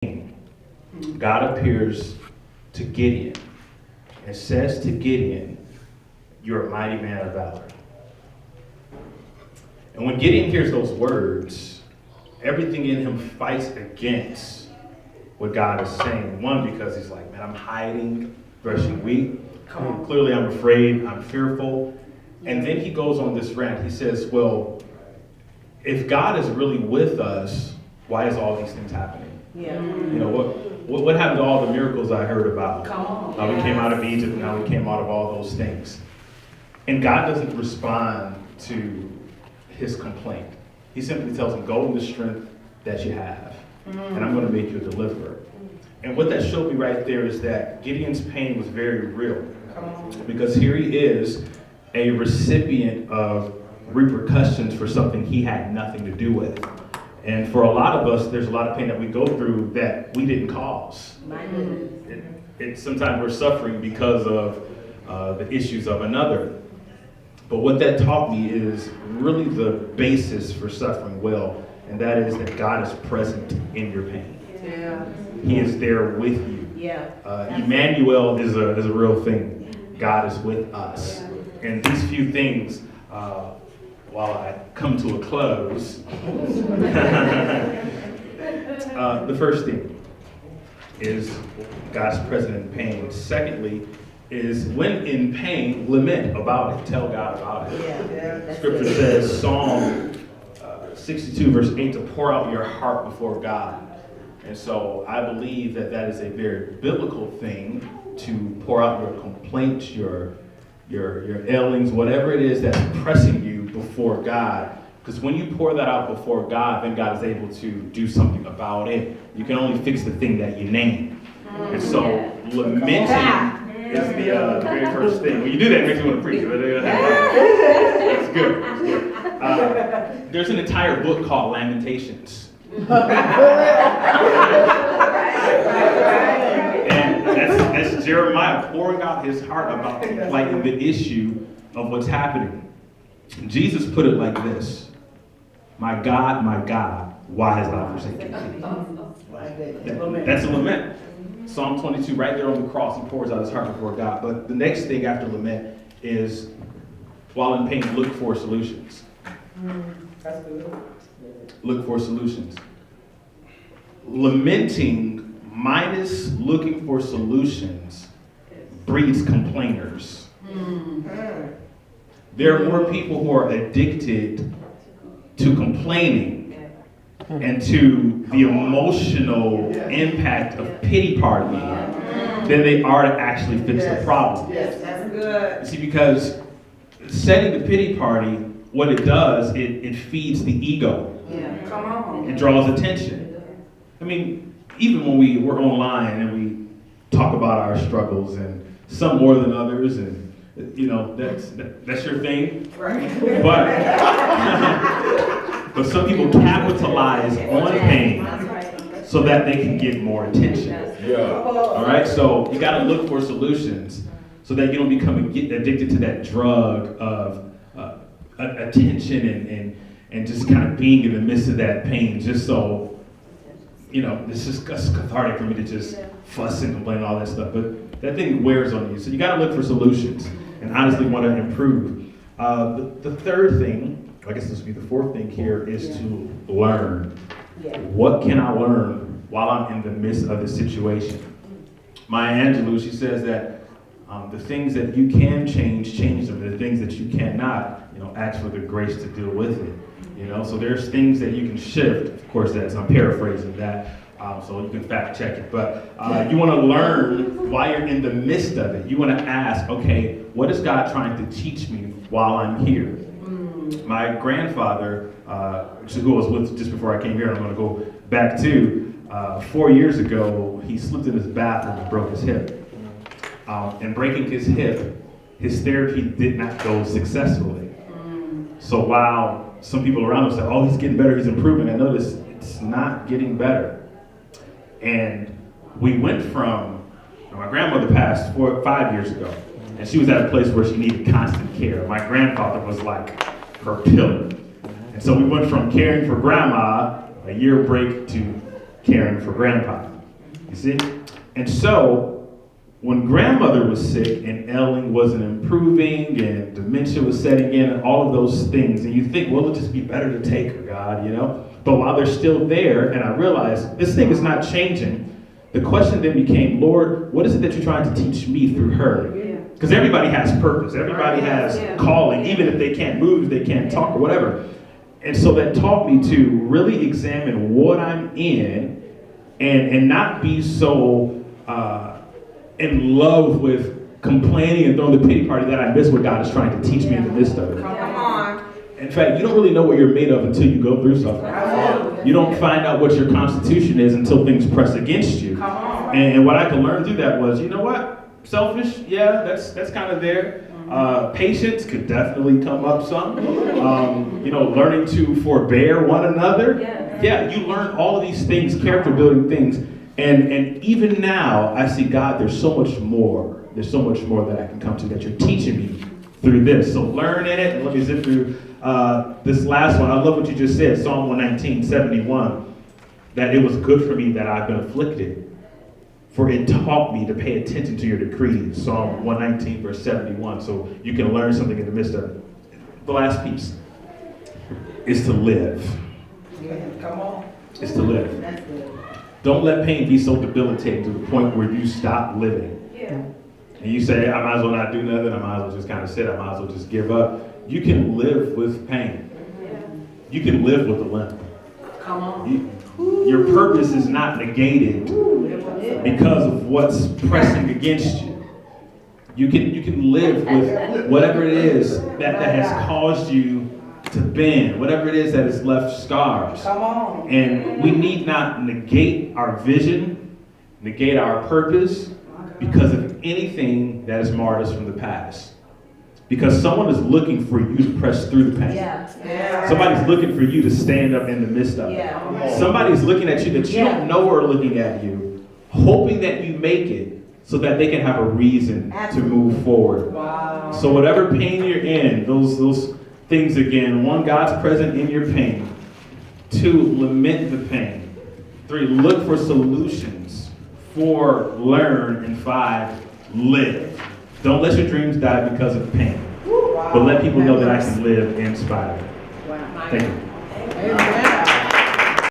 God appears to Gideon and says to Gideon, "You're a mighty man of valor." And when Gideon hears those words, everything in him fights against what God is saying. One, because he's like, man, I'm hiding, brushing weak. Clearly I'm afraid, I'm fearful. And then he goes on this rant. He says, well, if God is really with us, why is all these things happening? Yeah. You know, what happened to all the miracles I heard about? How we came out of Egypt and how we came out of all those things. And God doesn't respond to his complaint. He simply tells him, go in the strength that you have, and I'm going to make you a deliverer. And what that showed me right there is that Gideon's pain was very real. Because here he is, a recipient of repercussions for something he had nothing to do with. And for a lot of us, there's a lot of pain that we go through that we didn't cause. Sometimes we're suffering because of the issues of another. But what that taught me is really the basis for suffering well, and that is that God is present in your pain. Yeah. He is there with you. Yeah. Emmanuel is a real thing. God is with us. And these few things, while I come to a close, the first thing is God's present in pain. Secondly, is when in pain, lament about it. Tell God about it. Yeah. Scripture says, Psalm 62 verse 8, to pour out your heart before God. And so I believe that that is a very biblical thing, to pour out your complaints, your ailings, whatever it is that's pressing you before God. Because when you pour that out before God, then God is able to do something about it. You can only fix the thing that you name. And so lamenting is the very first thing. When you do that, it makes you want to preach. It's good. It's good. There's an entire book called Lamentations. And that's Jeremiah pouring out his heart about like the issue of what's happening. Jesus put it like this: my God, why hast thou forsaken me? That's a lament. Psalm 22, right there on the cross, he pours out his heart before God. But the next thing after lament is, while in pain, look for solutions. That's good. Look for solutions. Lamenting minus looking for solutions breeds complainers. There are more people who are addicted to complaining and to the emotional impact of pity party than they are to actually fix the problem. Yes, that's good. You see, because setting the pity party, what it does, it feeds the ego. Yeah. Come on. It draws attention. I mean, even when we're online and we talk about our struggles, and some more than others, and you know, that's your thing. Right. But some people capitalize on pain so that they can get more attention. All right, so you got to look for solutions so that you don't become addicted to that drug of attention and just kind of being in the midst of that pain, just so, you know, it's just cathartic for me to just fuss and complain and all that stuff. But that thing wears on you. So you got to look for solutions and honestly want to improve. The third thing, I guess this would be the fourth thing here, is to learn. What can I learn while I'm in the midst of the situation? Maya Angelou, she says that the things that you can change them. The things that you cannot, you know, ask for the grace to deal with it. You know, so there's things that you can shift. Of course, I'm paraphrasing that, so you can fact check it. But you want to learn while you're in the midst of it. You want to ask, okay, what is God trying to teach me while I'm here? My grandfather, who I was with just before I came here, I'm going to go back to 4 years ago, he slipped in his bathroom and broke his hip. And breaking his hip, his therapy did not go successfully. So while some people around him said, oh, he's getting better, he's improving, I noticed it's not getting better. And we went from, my grandmother passed 5 years ago, and she was at a place where she needed constant care. My grandfather was like her pillar. And so we went from caring for grandma, a year break, to caring for grandpa. You see? And so, when grandmother was sick and ailing wasn't improving and dementia was setting in and all of those things, and you think, well, it'll just be better to take her, God, you know? But while they're still there, and I realized this thing is not changing, the question then became, Lord, what is it that you're trying to teach me through her? Because everybody has purpose. Everybody has calling, even if they can't move, if they can't talk or whatever. And so that taught me to really examine what I'm in and not be so in love with complaining and throwing the pity party that I miss what God is trying to teach me in the midst of it. Come on. In fact, you don't really know what you're made of until you go through something. You don't find out what your constitution is until things press against you. Come on. And what I could learn through that was, you know what? Selfish, yeah, that's kind of there. Patience could definitely come up some. Learning to forbear one another. Yeah, you learn all of these things, character building things. And even now, I see, God, there's so much more. There's so much more that I can come to that you're teaching me through this. So learn in it, and let me zip through this last one. I love what you just said, Psalm 119:71, that it was good for me that I've been afflicted, for it taught me to pay attention to your decrees. Psalm 119, verse 71. So you can learn something in the midst of it. The last piece is to live. Come on. Is to live. That's good. Don't let pain be so debilitating to the point where you stop living. And you say, I might as well not do nothing, I might as well just kind of sit, I might as well just give up. You can live with pain. You can live with a limp. Come on. Your purpose is not negated because of what's pressing against you. You can live with whatever it is that has caused you to bend, whatever it is that has left scars. Come on. And we need not negate our vision, negate our purpose because of anything that has marred us from the past. Because someone is looking for you to press through the pain. Yeah. Somebody's looking for you to stand up in the midst of it. Somebody's looking at you that you don't know are looking at you, hoping that you make it so that they can have a reason to move forward. Wow. So whatever pain you're in, those things again. 1, God's present in your pain. 2, lament the pain. 3, look for solutions. 4, learn. And 5, live. Don't let your dreams die because of pain. But let people know that I can live in spite of it. Thank you. Amen.